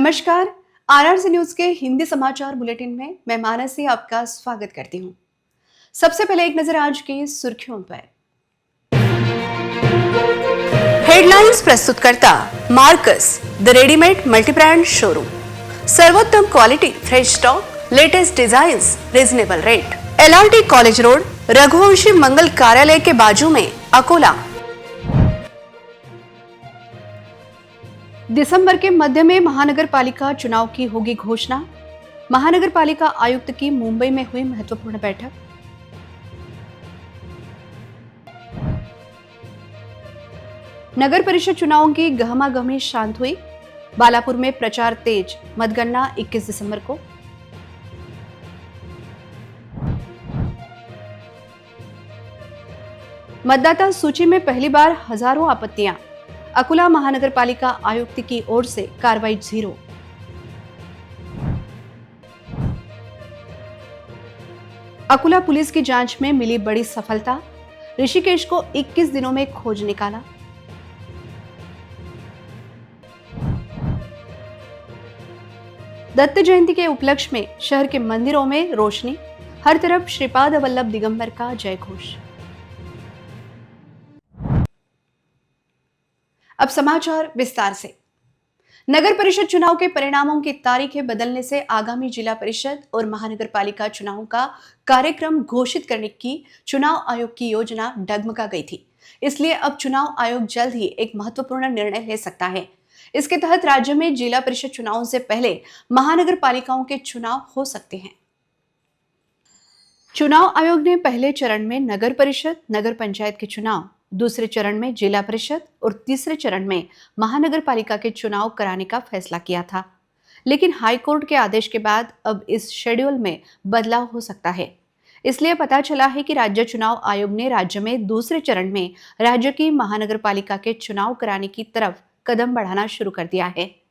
नमस्कार। RRC news के हिंदी समाचार बुलेटिन में मैं मानसी आपका स्वागत करती हूँ। सबसे पहले एक नजर आज की सुर्खियों पर। हेडलाइंस प्रस्तुतकर्ता Marcus, the readymade multibrand showroom. सर्वोत्तम quality, fresh stock, latest designs, reasonable rate. LRT college road, Raghuvanshi Mangal Karyalaya के बाजू में, अकोला। दिसंबर के मध्य में महानगर पालिका चुनाव की होगी घोषणा। महानगर पालिका आयुक्त की मुंबई में हुई महत्वपूर्ण बैठक। नगर परिषद चुनावों की गहमागहमी शांत हुई। बालापुर में प्रचार तेज, मतगणना 21 दिसंबर को। मतदाता सूची में पहली बार हजारों आपत्तियां। अकोला महानगर पालिका आयुक्त की ओर से कार्रवाई 0। अकोला पुलिस की जांच में मिली बड़ी सफलता। ऋषिकेश को 21 दिनों में खोज निकाला। दत्त जयंती के उपलक्ष्य में शहर के मंदिरों में रोशनी। हर तरफ श्रीपाद वल्लभ दिगंबर का जयघोष। अब समाचार विस्तार से। नगर परिषद चुनाव के परिणामों की तारीखें बदलने से आगामी जिला परिषद और महानगर पालिका चुनावों का कार्यक्रम घोषित करने की चुनाव आयोग की योजना डगमगा गई थी। इसलिए अब चुनाव आयोग जल्द ही एक महत्वपूर्ण निर्णय ले सकता है। इसके तहत राज्य में जिला परिषद चुनावों से पहले महानगर पालिकाओं के चुनाव हो सकते हैं। चुनाव आयोग ने पहले चरण में नगर परिषद, नगर पंचायत के चुनाव, दूसरे चरण में जिला परिषद और तीसरे चरण में महानगर पालिका के चुनाव कराने का फैसला किया था। लेकिन हाईकोर्ट के आदेश के बाद अब इस शेड्यूल में बदलाव हो सकता है। इसलिए पता चला है कि राज्य चुनाव आयोग ने राज्य में दूसरे चरण में राज्य की महानगर पालिका के चुनाव कराने की तरफ कदम बढ़ाना शुरू कर दिया है।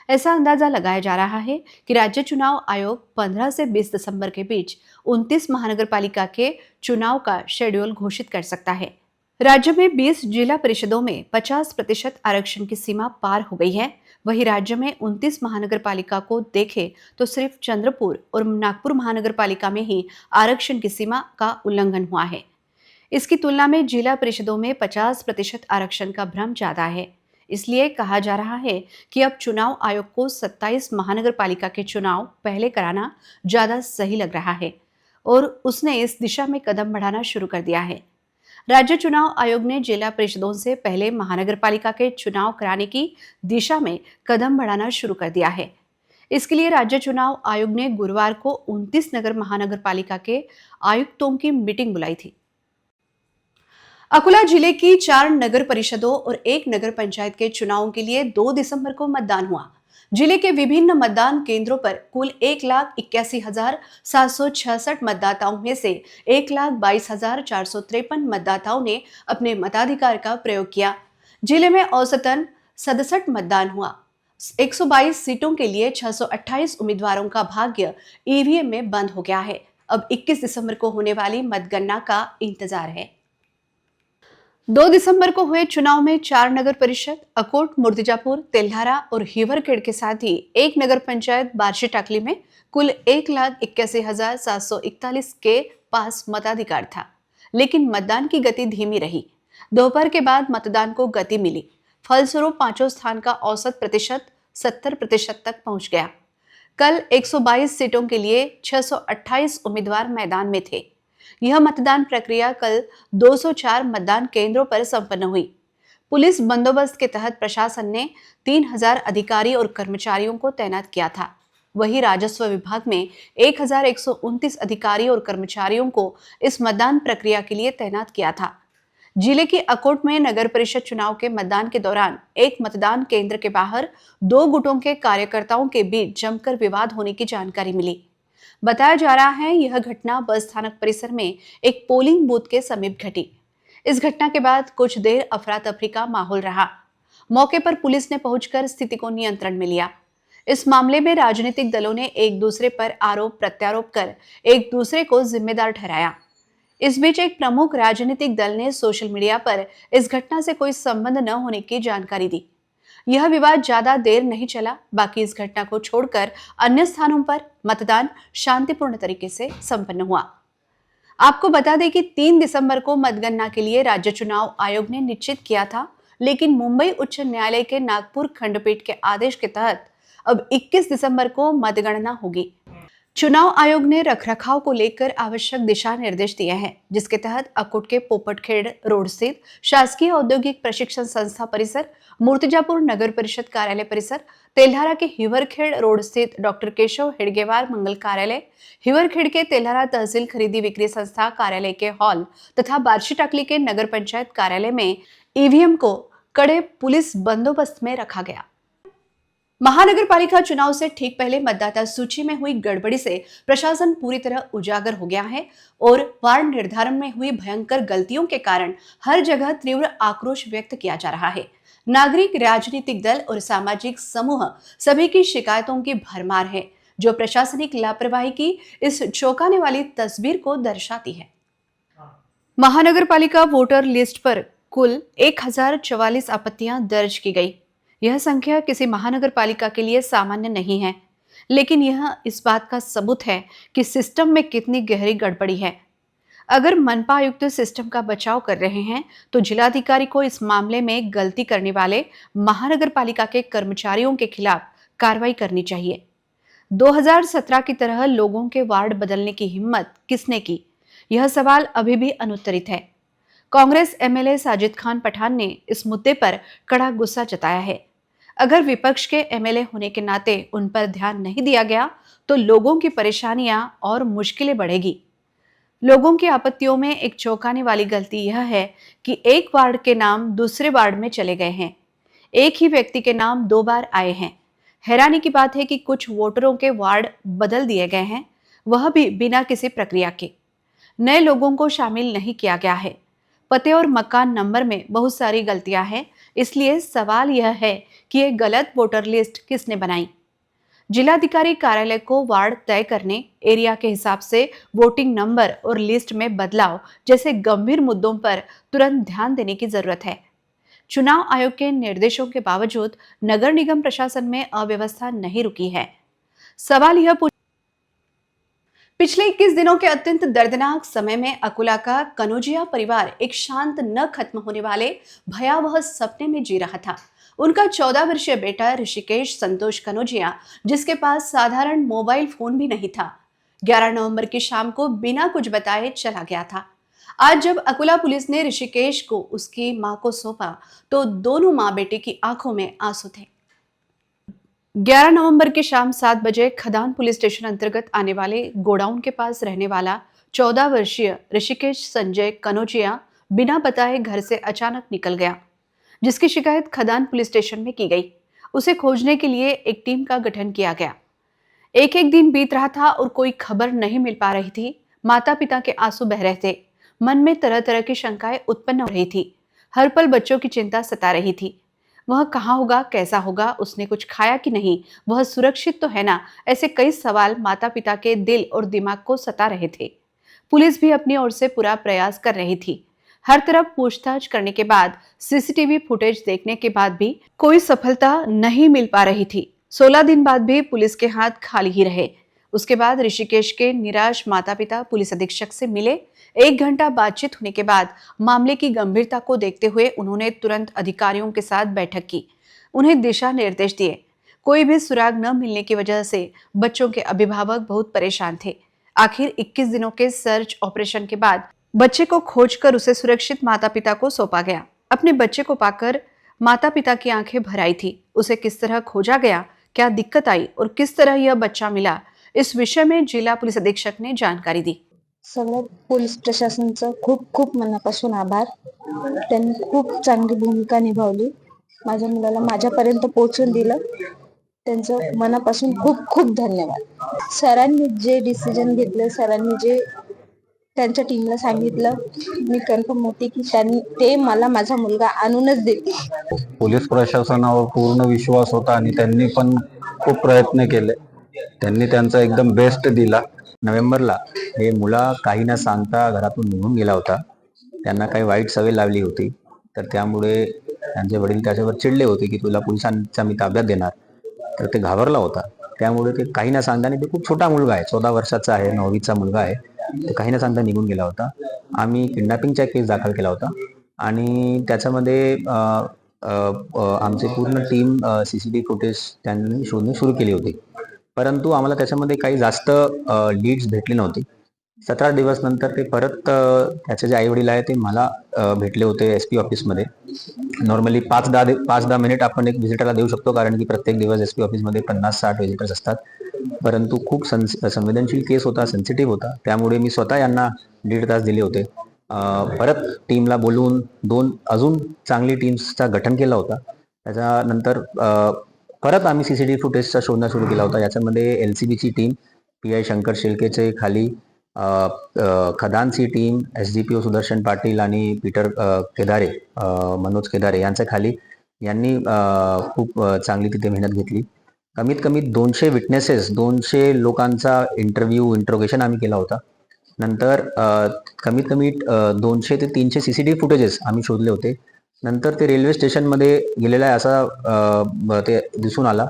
ऐसा अंदाजा लगाया जा रहा है कि राज्य चुनाव आयोग 15 से 20 दिसंबर के बीच 29 महानगर पालिका के चुनाव का शेड्यूल घोषित कर सकता है। राज्य में 20 जिला परिषदों में 50% आरक्षण की सीमा पार हो गई है। वहीं राज्य में 29 महानगर पालिका को देखें तो सिर्फ चंद्रपुर और नागपुर महानगर पालिका में ही आरक्षण की सीमा का उल्लंघन हुआ है। इसकी तुलना में जिला परिषदों में 50% आरक्षण का भ्रम ज्यादा है। इसलिए कहा जा रहा है कि अब चुनाव आयोग को 27 महानगर पालिका के चुनाव पहले कराना ज्यादा सही लग रहा है और उसने इस दिशा में कदम बढ़ाना शुरू कर दिया है। राज्य चुनाव आयोग ने जिला परिषदों से पहले महानगर पालिका के चुनाव कराने की दिशा में कदम बढ़ाना शुरू कर दिया है। इसके लिए राज्य चुनाव आयोग ने गुरुवार को 29 नगर महानगर पालिका के आयुक्तों की मीटिंग बुलाई थी। अकोला जिले की 4 नगर परिषदों और 1 नगर पंचायत के चुनावों के लिए 2 दिसंबर को मतदान हुआ। जिले के विभिन्न मतदान केंद्रों पर कुल 1,81,766 मतदाताओं में से 1,22,453 मतदाताओं ने अपने मताधिकार का प्रयोग किया। जिले में औसतन 67 मतदान हुआ। 122 सीटों के लिए 628 उम्मीदवारों का भाग्य ईवीएम में बंद हो गया है। अब 21 दिसंबर को होने वाली मतगणना का इंतजार है। 2 दिसंबर को हुए चुनाव में 4 नगर परिषद अकोट, मुर्तिजापुर, तेल्हारा और हिवरखेड़ के साथ ही 1 नगर पंचायत बार्शी टाकली में कुल 1,81,741 के पास मताधिकार था। लेकिन मतदान की गति धीमी रही। दोपहर के बाद मतदान को गति मिली। फलस्वरूप पांचों स्थान का औसत प्रतिशत 70% तक पहुंच गया। कल 122 सीटों के लिए 628 उम्मीदवार मैदान में थे। यह मतदान प्रक्रिया कल 204 मतदान केंद्रों पर संपन्न हुई। पुलिस बंदोबस्त के तहत प्रशासन ने 3,000 अधिकारी और कर्मचारियों को तैनात किया था। वहीं राजस्व विभाग में 1,129 अधिकारी और कर्मचारियों को इस मतदान प्रक्रिया के लिए तैनात किया था। जिले की अकोट में नगर परिषद चुनाव के मतदान के दौरान एक मतदान केंद्र के बाहर 2 गुटों के कार्यकर्ताओं के बीच जमकर विवाद होने की जानकारी मिली। बताया जा रहा है यह घटना बस स्थानक परिसर में एक पोलिंग बूथ के समीप घटी। इस घटना के बाद कुछ देर अफरा तफरी का माहौल रहा। मौके पर पुलिस ने पहुंचकर स्थिति को नियंत्रण में लिया। इस मामले में राजनीतिक दलों ने एक दूसरे पर आरोप प्रत्यारोप कर एक दूसरे को जिम्मेदार ठहराया। इस बीच एक प्रमुख राजनीतिक दल ने सोशल मीडिया पर इस घटना से कोई संबंध न होने की जानकारी दी। यह विवाद ज्यादा देर नहीं चला। बाकी इस घटना को छोड़कर अन्य स्थानों पर मतदान शांतिपूर्ण तरीके से संपन्न हुआ। आपको बता दें कि 3 दिसंबर को मतगणना के लिए राज्य चुनाव आयोग ने निश्चित किया था, लेकिन मुंबई उच्च न्यायालय के नागपुर खंडपीठ के आदेश के तहत अब 21 दिसंबर को मतगणना होगी। चुनाव आयोग ने रखरखाव को लेकर आवश्यक दिशा निर्देश दिए हैं, जिसके तहत अकोट के पोपटखेड़ रोड स्थित शासकीय औद्योगिक प्रशिक्षण संस्था परिसर, मूर्तिजापुर नगर परिषद कार्यालय परिसर, तेल्हारा के हिवरखेड़ रोड स्थित डॉक्टर केशव हेडगेवार मंगल कार्यालय, हिवरखेड़ के तेल्हारा तहसील खरीदी बिक्री संस्था कार्यालय के हॉल तथा बार्शी टाकली के नगर पंचायत कार्यालय में ईवीएम को कड़े पुलिस बंदोबस्त में रखा गया। महानगर पालिका चुनाव से ठीक पहले मतदाता सूची में हुई गड़बड़ी से प्रशासन पूरी तरह उजागर हो गया है और वार्ड निर्धारण में हुई भयंकर गलतियों के कारण हर जगह तीव्र आक्रोश व्यक्त किया जा रहा है। नागरिक, राजनीतिक दल और सामाजिक समूह सभी की शिकायतों की भरमार है, जो प्रशासनिक लापरवाही की इस चौंकाने वाली तस्वीर को दर्शाती है। महानगर पालिका वोटर लिस्ट पर कुल 1044 आपत्तियां दर्ज की गई। यह संख्या किसी महानगर पालिका के लिए सामान्य नहीं है, लेकिन यह इस बात का सबूत है कि सिस्टम में कितनी गहरी गड़बड़ी है। अगर मनपा आयुक्त सिस्टम का बचाव कर रहे हैं, तो जिलाधिकारी को इस मामले में गलती करने वाले महानगर पालिका के कर्मचारियों के खिलाफ कार्रवाई करनी चाहिए। 2017 की तरह लोगों के वार्ड बदलने की हिम्मत किसने की? यह सवाल अभी भी अनुत्तरित है। कांग्रेस एमएलए साजिद खान पठान ने इस मुद्दे पर कड़ा गुस्सा जताया है। अगर विपक्ष के एमएलए होने के नाते उन पर ध्यान नहीं दिया गया, तो लोगों की परेशानियां और मुश्किलें बढ़ेगी। लोगों की आपत्तियों में एक चौंकाने वाली गलती यह है कि एक वार्ड के नाम दूसरे वार्ड में चले गए हैं। एक ही व्यक्ति के नाम 2 बार आए हैं। हैरानी की बात है कि कुछ वोटरों के वार्ड बदल दिए गए हैं, वह भी बिना किसी प्रक्रिया के। नए लोगों को शामिल नहीं किया गया है। पते और मकान नंबर में बहुत सारी गलतियां हैं, इसलिए सवाल यह है कि ये गलत वोटर लिस्ट किसने बनाई। जिलाधिकारी कार्यालय को वार्ड तय करने, एरिया के हिसाब से वोटिंग नंबर और लिस्ट में बदलाव जैसे गंभीर मुद्दों पर तुरंत ध्यान देने की जरूरत है। चुनाव आयोग के निर्देशों के बावजूद नगर निगम प्रशासन में अव्यवस्था नहीं रुकी है। सवाल यह पिछले 21 दिनों के अत्यंत दर्दनाक समय में अकोला का कनौजिया परिवार एक शांत न खत्म होने वाले भयावह सपने में जी रहा था। उनका 14 वर्षीय बेटा ऋषिकेश संतोष कनौजिया, जिसके पास साधारण मोबाइल फोन भी नहीं था, 11 नवंबर की शाम को बिना कुछ बताए चला गया था। आज जब अकोला पुलिस ने ऋषिकेश को उसकी मां को सौंपा, तो दोनों मां बेटे की आंखों में आंसू थे। 11 नवंबर की शाम 7 बजे खदान पुलिस स्टेशन अंतर्गत आने वाले गोडाउन के पास रहने वाला 14 वर्षीय ऋषिकेश संजय कनौजिया बिना बताए घर से अचानक निकल गया, जिसकी शिकायत खदान पुलिस स्टेशन में की गई। उसे खोजने के लिए एक टीम का गठन किया गया। एक एक दिन बीत रहा था और कोई खबर नहीं मिल पा रही थी। माता पिता के आंसू बह रहे थे। मन में तरह तरह की शंकाएं उत्पन्न हो रही थी। हर पल बच्चों की चिंता सता रही थी। वह कहाँ होगा, कैसा होगा, उसने कुछ खाया कि नहीं, वह सुरक्षित तो है ना, ऐसे कई सवाल माता पिता के दिल और दिमाग को सता रहे थे। पुलिस भी अपनी ओर से पूरा प्रयास कर रही थी। हर तरफ पूछताछ करने के बाद, सीसीटीवी फुटेज देखने के बाद भी कोई सफलता नहीं मिल पा रही थी। 16 दिन बाद भी पुलिस के हाथ खाली ही रहे। उसके बाद ऋषिकेश के निराश माता पिता पुलिस अधीक्षक से मिले। 1 घंटा बातचीत होने के बाद मामले की गंभीरता को देखते हुए उन्होंने तुरंत अधिकारियों के साथ बैठक की। उन्हें दिशा निर्देश दिए। कोई भी सुराग न मिलने की वजह से बच्चों के अभिभावक बहुत परेशान थे। आखिर 21 दिनों के सर्च ऑपरेशन के बाद बच्चे को खोजकर उसे सुरक्षित माता पिता को सौंपा गया। अपने बच्चे को पाकर माता पिता की आंखें भर आई थी। उसे किस तरह खोजा गया, क्या दिक्कत आई और किस तरह यह बच्चा मिला, इस विषय में जिला पुलिस अधीक्षक ने जानकारी दी। सगळं पोलीस प्रशासनाचं खूप खूप मनापासून आभार. त्यांनी खूप चांगली भूमिका निभावली. माझ्या मुलाला माझ्यापर्यंत पोहोचून दिलं. त्यांचं मनापासून खूप खूप धन्यवाद. सरांनी जे डिसिजन घेतलं, सरांनी जे त्यांच्या टीमला सांगितलं, मी कन्फर्म होते की ते मला माझा मुलगा आणूनच देतील. पोलीस प्रशासनावर पूर्ण विश्वास होता आणि त्यांनी पण खूप प्रयत्न केले. त्यांनी त्यांचा एकदम बेस्ट दिला. नोव्हेंबरला हे मुला काही न सांगता घरातून निघून गेला होता. त्यांना काही वाईट सवय लागली होती, तर त्यामुळे त्यांचे वडील त्याच्यावर चिडले होते की तुला पोलिसांच्या मी ताब्यात देणार. तर ते घाबरला होता. त्यामुळे ते काही न सांगता, आणि ते खूप छोटा मुलगा आहे, 14 वर्षाचा आहे, 9वीचा मुलगा आहे. ते काही न सांगता निघून गेला होता. आम्ही किडनॅपिंगचा केस दाखल केला होता आणि त्याच्यामध्ये आमची पूर्ण टीम CCTV फुटेज त्यांनी शोधणे सुरू केली होती. परंतु आम्हाला त्याच्यामध्ये काही जास्त लीड्स भेटली नव्हती. 17 दिवस नंतर ते परत त्याचे जे आई वडील आहे ते मला भेटले होते SP ऑफिसमध्ये. नॉर्मली 5-10 मिनिट आपण एक व्हिजिटरला देऊ शकतो, कारण की प्रत्येक दिवस SP ऑफिसमध्ये 50-60 व्हिजिटर्स असतात. परंतु खूप संवेदनशील केस होता, सेन्सिटिव्ह होता, त्यामुळे मी स्वतः यांना 1.5 तास दिले होते. परत टीमला बोलवून 2 अजून चांगली टीम्सचा गठन केला होता. त्याच्यानंतर परत आम्ही CCTV फुटेजचा शोधणं सुरू केला होता. याच्यामध्ये LCBची टीम, PI शंकर शेळकेचे खाली, खदानची टीम, SDPO सुदर्शन पाटील आणि पीटर केदारे, मनोज केदारे यांच्या खाली यांनी खूप चांगली तिथे मेहनत घेतली. कमीत कमी 200 विटनेसेस, 200 लोकांचा इंट्रोगेशन आम्ही केला होता. नंतर कमीत कमी 200 ते 300 CCTV फुटेजेस आम्ही शोधले होते. नंतर ते रेल्वे स्टेशनमध्ये गेलेला आहे असा ते दिसून आला.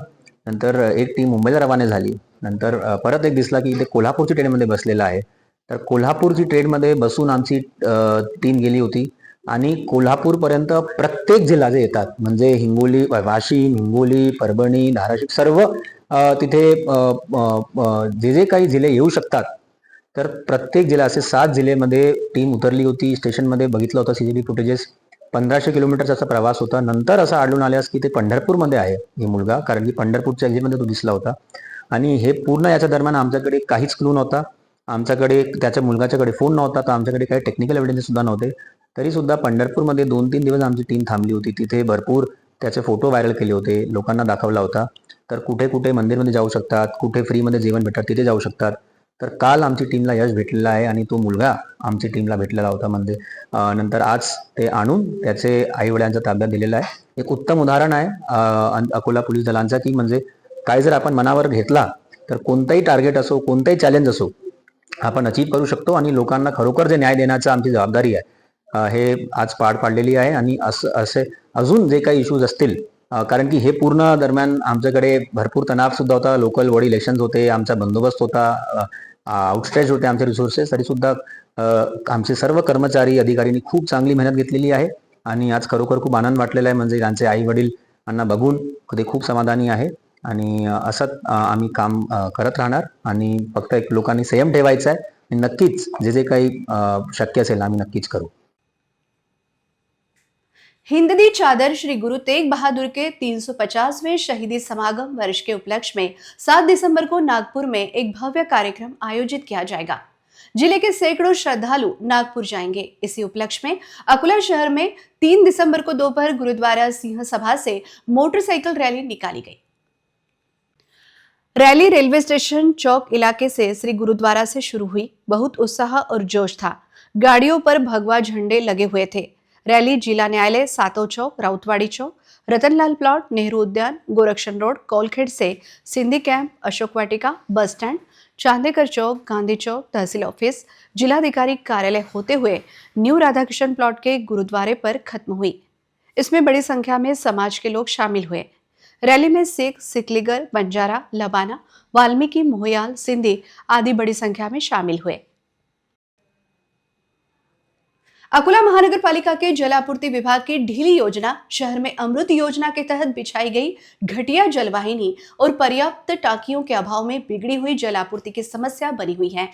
नंतर एक टीम मुंबईला रवाना झाली. नंतर परत एक दिसला की ते कोल्हापूरची ट्रेनमध्ये बसलेला आहे. तर कोल्हापूरची ट्रेनमध्ये बसून आमची टीम गेली होती आणि कोल्हापूरपर्यंत प्रत्येक जिल्हा जे येतात, म्हणजे हिंगोली, वाशिम, हिंगोली, परभणी, धाराशिव, सर्व तिथे जे जे काही जिल्हे येऊ शकतात, तर प्रत्येक जिल्हा, असे 7 जिल्ह्यामध्ये टीम उतरली होती. स्टेशनमध्ये बघितलं होतं CCTV फुटेजेस. 1500 किलोमीटरचा असा प्रवास होता. नंतर असं आढळून आल्यास की ते पंढरपूरमध्ये आहे हे मुलगा, कारण की पंढरपूरच्या एक्झिटमध्ये तो दिसला होता. आणि हे पूर्ण याच्या दरम्यान आमच्याकडे काहीच क्लू नव्हता. आमच्याकडे त्याच्या मुलगाच्याकडे फोन नव्हता, तर आमच्याकडे काही टेक्निकल एव्हिडन्स सुद्धा नव्हते. तरी सुद्धा पंढरपूरमध्ये 2-3 दिवस आमची टीम थांबली होती. तिथे भरपूर त्याचे फोटो व्हायरल केले होते, लोकांना दाखवला होता. तर कुठे कुठे मंदिरमध्ये जाऊ शकतात, कुठे फ्रीमध्ये जेवण भेटतात तिथे जाऊ शकतात. तर काल आमची टीमला यश भेटलेला आहे आणि तो मुलगा आमची टीमला भेटलेला होता. म्हणजे नंतर आज ते आणून त्याचे आई वडिलांच्या ताब्यात दिलेला आहे. एक उत्तम उदाहरण आहे अकोला पोलीस दलांचा, की म्हणजे काय जर आपण मनावर घेतला तर कोणताही टार्गेट असो, कोणताही चॅलेंज असो, आपण अचीव करू शकतो. आणि लोकांना खरोखर जे न्याय देण्याची आमची जबाबदारी आहे हे आज पार पाडलेली आहे. आणि असे अजून जे काही इश्यूज असतील, कारण की हे पूर्ण दरम्यान आमच्याकडे भरपूर तणाव सुद्धा होता. लोकल बॉडी इलेक्शन्स होते, आमचा बंदोबस्त होता, आउटस्ट्रेच होते आमचे रिसोर्सेस. तरी सुद्धा आमचे सर्व कर्मचारी अधिकाऱ्यांनी खूप चांगली मेहनत घेतलेली आहे. आणि आज खरोखर खूप आनंद वाटलेला आहे. म्हणजे त्यांचे आई वडील यांना बघून ते खूप समाधानी आहे. आणि असंच आम्ही काम करत राहणार. आणि फक्त एक लोकांनी संयम ठेवायचा आहे. आणि नक्कीच जे जे काही शक्य असेल आम्ही नक्कीच करू. हिंद दी चादर श्री गुरु तेग बहादुर के 350वें शहीदी समागम वर्ष के उपलक्ष्य में 7 दिसंबर को नागपुर में एक भव्य कार्यक्रम आयोजित किया जाएगा। जिले के सैकड़ों श्रद्धालु नागपुर जाएंगे। इसी उपलक्ष्य में अकोला शहर में 3 दिसंबर को दोपहर गुरुद्वारा सिंह सभा से मोटरसाइकिल रैली निकाली गई। रैली रेलवे स्टेशन चौक इलाके से श्री गुरुद्वारा से शुरू हुई। बहुत उत्साह और जोश था। गाड़ियों पर भगवा झंडे लगे हुए थे। रैली जिला न्यायालय, सातो चौक, राउतवाड़ी चौक, रतनलाल प्लॉट, नेहरू उद्यान, गोरक्षण रोड, कोलखेड़ से Sindhi camp, Ashok Vatika, bus stand, Chandekar चौक, गांधी चौक, तहसील ऑफिस, जिलाधिकारी कार्यालय होते हुए न्यू राधाकृष्ण प्लॉट के गुरुद्वारे पर खत्म हुई। इसमें बड़ी संख्या में समाज के लोग शामिल हुए। रैली में सिख, सिकलीगर, बंजारा, लबाना, वाल्मीकि, मोहयाल, सिंधी आदि बड़ी संख्या में शामिल हुए। अकोला महानगर पालिका के जल आपूर्ति विभाग की ढीली योजना, शहर में अमृत योजना के तहत बिछाई गई घटिया जलवाहिनी और पर्याप्त टांकियों के अभाव में बिगड़ी हुई जल आपूर्ति की समस्या बनी हुई है।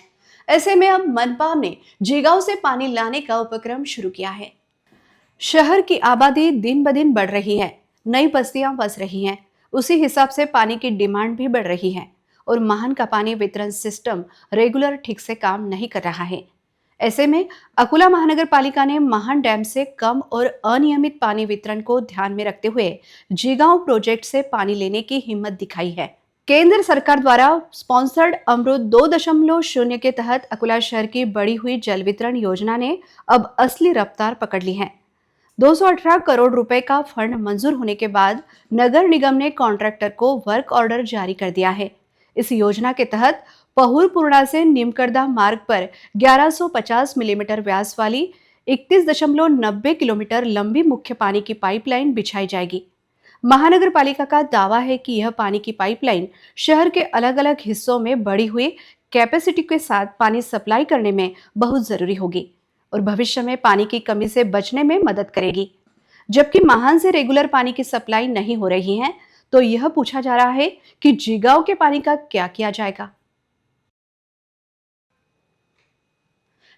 ऐसे में अब मनपा ने जीगांव से पानी लाने का उपक्रम शुरू किया है। शहर की आबादी दिन ब दिन बढ़ रही है, नई बस्तियां बस रही हैं, उसी हिसाब से पानी की डिमांड भी बढ़ रही है और महान का पानी वितरण सिस्टम रेगुलर ठीक से काम नहीं कर रहा है। ऐसे में अकोला महानगर पालिका ने महान डैम से कम और अनियमित पानी वितरण को ध्यान में रखते हुए जीगांव प्रोजेक्ट से पानी लेने की हिम्मत दिखाई है। केंद्र सरकार द्वारा स्पॉन्सर्ड अमृत 2.0 के तहत अकोला शहर की बढ़ी हुई जल वितरण योजना ने अब असली रफ्तार पकड़ ली है। 218 करोड़ रुपए का फंड मंजूर होने के बाद नगर निगम ने कॉन्ट्रैक्टर को वर्क ऑर्डर जारी कर दिया है। इस योजना के तहत पहुर पूर्णा से नीमकरदा मार्ग पर 1150 मिलीमीटर व्यास वाली 31.90 किलोमीटर लंबी मुख्य पानी की पाइपलाइन बिछाई जाएगी। महानगर पालिका का दावा है कि यह पानी की पाइपलाइन शहर के अलग अलग हिस्सों में बढ़ी हुई कैपेसिटी के साथ पानी सप्लाई करने में बहुत जरूरी होगी और भविष्य में पानी की कमी से बचने में मदद करेगी। जबकि महान से रेगुलर पानी की सप्लाई नहीं हो रही है, तो यह पूछा जा रहा है कि जिगांव के पानी का क्या किया जाएगा।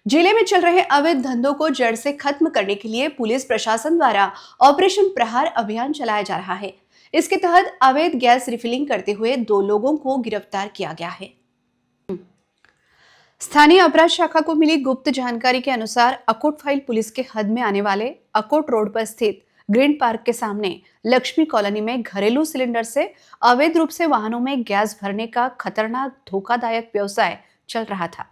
जिले में चल रहे अवैध धंधों को जड़ से खत्म करने के लिए पुलिस प्रशासन द्वारा ऑपरेशन प्रहार अभियान चलाया जा रहा है। इसके तहत अवैध गैस रिफिलिंग करते हुए 2 लोगों को गिरफ्तार किया गया है। स्थानीय अपराध शाखा को मिली गुप्त जानकारी के अनुसार अकोट फाइल पुलिस के हद में आने वाले अकोट रोड पर स्थित ग्रीन पार्क के सामने लक्ष्मी कॉलोनी में घरेलू सिलेंडर से अवैध रूप से वाहनों में गैस भरने का खतरनाक धोखादायक व्यवसाय चल रहा था।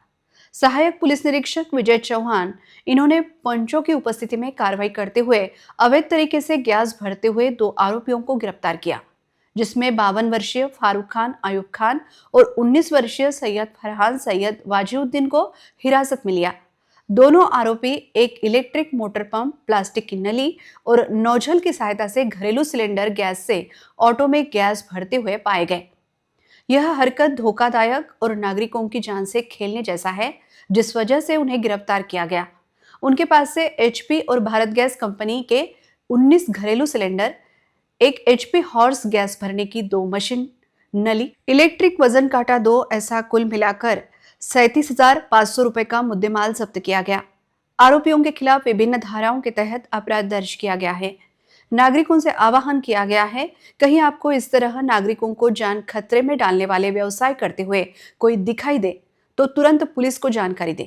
सहायक पुलिस निरीक्षक विजय चौहान इन्होंने पंचों की उपस्थिति में कार्रवाई करते हुए अवैध तरीके से गैस भरते हुए 2 आरोपियों को गिरफ्तार किया, जिसमें 52 वर्षीय फारूक खान अयूब खान और 19 वर्षीय सैयद फरहान सैयद वाजिउद्दीन को हिरासत में लिया। दोनों आरोपी एक इलेक्ट्रिक मोटर पंप, प्लास्टिक की नली और नोजल की सहायता से घरेलू सिलेंडर गैस से ऑटो में गैस भरते हुए पाए गए। यह हरकत धोखादायक और नागरिकों की जान से खेलने जैसा है, जिस वजह से उन्हें गिरफ्तार किया गया। उनके पास से HP और भारत गैस कंपनी के 19 घरेलू सिलेंडर, एक HP हॉर्स गैस भरने की 2 मशीन, नली, इलेक्ट्रिक वजन काटा 2, ऐसा कुल मिलाकर 37,500 रुपए का मुद्देमाल जब्त किया गया। आरोपियों के खिलाफ विभिन्न धाराओं के तहत अपराध दर्ज किया गया है। नागरिकों से आह्वान किया गया है, कहीं आपको इस तरह नागरिकों को जान खतरे में डालने वाले व्यवसाय करते हुए कोई दिखाई दे तो तुरंत पुलिस को जानकारी दे।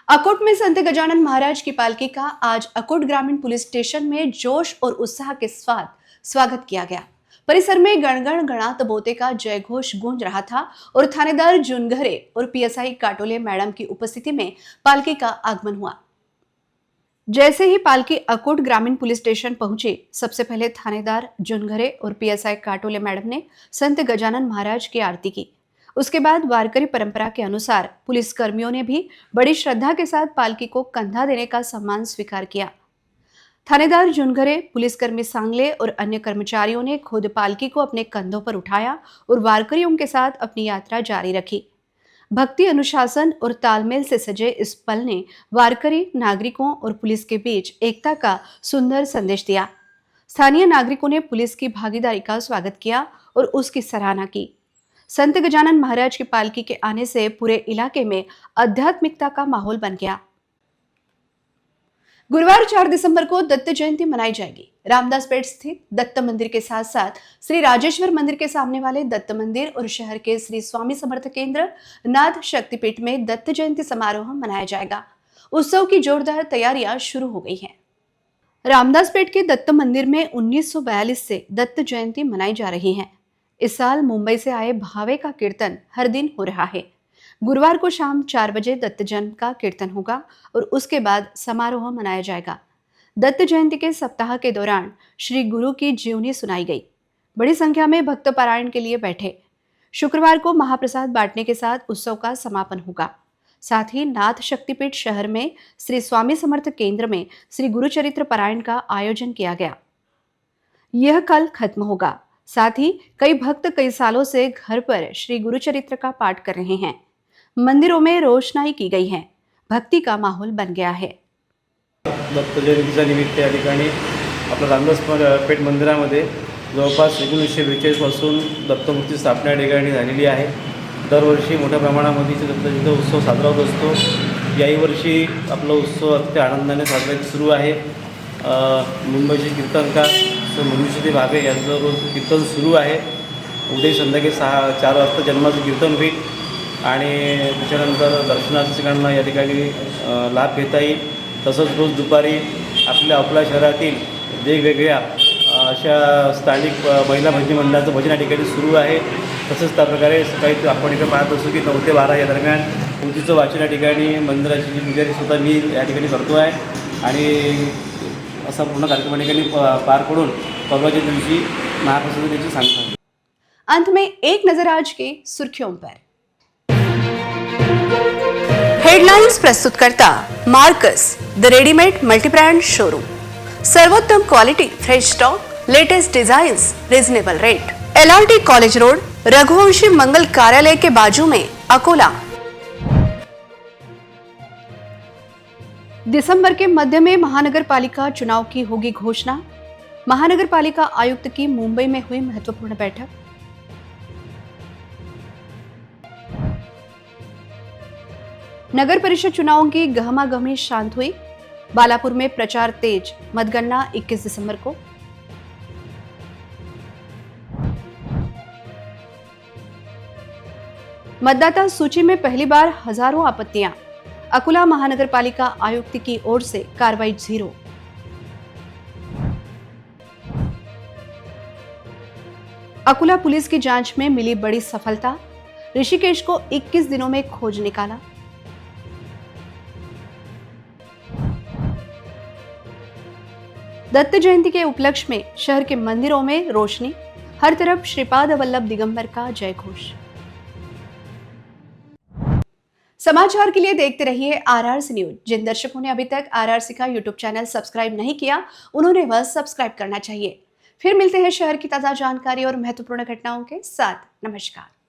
अकोट में संत गजानन महाराज की पालकी का आज अकोट ग्रामीण पुलिस स्टेशन में जोश और उत्साह के साथ स्वागत किया गया। परिसर में गणगण गणात बोते का जय घोष गूंज रहा था और थानेदार जुनघरे और PSI काटोले मैडम की उपस्थिति में पालकी का आगमन हुआ। जैसे ही पालकी अकोट ग्रामीण पुलिस स्टेशन पहुंची, सबसे पहले थानेदार जुनघरे और PSI काटोले मैडम ने संत गजानन महाराज की आरती की। उसके बाद वारकरी परंपरा के अनुसार पुलिस कर्मियों ने भी बड़ी श्रद्धा के साथ पालकी को कंधा देने का सम्मान स्वीकार किया। थानेदार जुनघरे, पुलिसकर्मी सांगले और अन्य कर्मचारियों ने खुद पालकी को अपने कंधों पर उठाया और वारकरियों के साथ अपनी यात्रा जारी रखी। भक्ति, अनुशासन और तालमेल से सजे इस पल ने वारकरी, नागरिकों और पुलिस के बीच एकता का सुंदर संदेश दिया। स्थानीय नागरिकों ने पुलिस की भागीदारी का स्वागत किया और उसकी सराहना की। संत गजानन महाराज की पालकी के आने से पूरे इलाके में आध्यात्मिकता का माहौल बन गया। गुरुवार 4 दिसंबर को दत्त जयंती मनाई जाएगी। रामदासपेट स्थित दत्त मंदिर के साथ साथ श्री राजेश्वर मंदिर के सामने वाले दत्त मंदिर और शहर के श्री स्वामी समर्थ केंद्र नाथ शक्तिपीठ में दत्त जयंती समारोह मनाया जाएगा। उत्सव की जोरदार तैयारियां शुरू हो गई हैं। रामदासपेट के दत्त मंदिर में 1942 से दत्त जयंती मनाई जा रही है। इस साल मुंबई से आए भावे का कीर्तन हर दिन हो रहा है। गुरुवार को शाम 4 बजे दत्त जन्म का कीर्तन होगा और उसके बाद समारोह मनाया जाएगा। दत्त जयंती के सप्ताह के दौरान श्री गुरु की जीवनी सुनाई गई। बड़ी संख्या में भक्त पारायण के लिए बैठे। शुक्रवार को महाप्रसाद बांटने के साथ उत्सव का समापन होगा। साथ ही नाथ शक्तिपीठ शहर में श्री स्वामी समर्थ केंद्र में श्री गुरुचरित्र पारायण का आयोजन किया गया। यह कल खत्म होगा। साथ ही कई भक्त कई सालों से घर पर श्री गुरुचरित्र का पाठ कर रहे हैं। मंदिरों में रोशनाई की गई है। भक्ति का माहौल बन गया है। दत्त जयंतीच्या निमित्त या ठिकाणी आपल्या रामदासपेठ मंदिरामध्ये जवळपास 1942 पासून दत्तमूर्ती स्थापना या ठिकाणी झालेली आहे। दरवर्षी मोठ्या प्रमाणामध्ये दत्तजयंती उत्सव साजरा होत असतो। याही वर्षी आपला उत्सव अत्यंत आनंदाने साजरा सुरू आहे। मुंबईचे कीर्तनकार मनुष्यदेव भावे यांचं रोज कीर्तन सुरू आहे। उद्या संध्याकाळी 4 वाजता जन्माचं कीर्तन होईल आणि त्याच्यानंतर दर्शनार्थीकांना या ठिकाणी लाभ घेता येईल। तसंच रोज दुपारी आपल्या शहरातील वेगवेगळ्या अशा स्थानिक महिला भजनी मंडळाचं भजन या ठिकाणी सुरू आहे। तसंच त्याप्रकारे सकाळी आपण इकडे पाहत असू की 9 ते 12 या दरम्यान पोथीचं वाचन या ठिकाणी मंदिराची जी पुजारी सुद्धा मी या ठिकाणी करतो आहे आणि असा पूर्ण कार्यक्रम या ठिकाणी पार पडून परवाच्या दिवशी महाप्रसादाची सांगता। अंत में एक नजर आज की सुर्खियों पर। हेडलाइंस प्रस्तुत करता Marcus the readymade multibrand showroom. सर्वोत्तम quality, fresh stock, latest designs, reasonable rate. LRT college road, Raghuvanshi Mangal Karyalaya के बाजू में, अकोला। दिसंबर के मध्य में महानगर पालिका चुनाव की होगी घोषणा। महानगर पालिका आयुक्त की मुंबई में हुई महत्वपूर्ण बैठक। नगर परिषद चुनावों की गहमागहमी शांत हुई। बालापुर में प्रचार तेज, मतगणना 21 दिसंबर को। मतदाता सूची में पहली बार हजारों आपत्तियां। अकोला महानगर पालिका आयुक्त की ओर से कार्रवाई 0। अकोला पुलिस की जांच में मिली बड़ी सफलता। ऋषिकेश को 21 दिनों में खोज निकाला। दत्त जयंती के उपलक्ष्य में शहर के मंदिरों में रोशनी। हर तरफ श्रीपाद वल्लभ दिगंबर का जय घोष। समाचार के लिए देखते रहिए RRC न्यूज। जिन दर्शकों ने अभी तक RRC का यूट्यूब चैनल सब्सक्राइब नहीं किया, उन्होंने वह सब्सक्राइब करना चाहिए। फिर मिलते हैं शहर की ताजा जानकारी और महत्वपूर्ण घटनाओं के साथ। नमस्कार।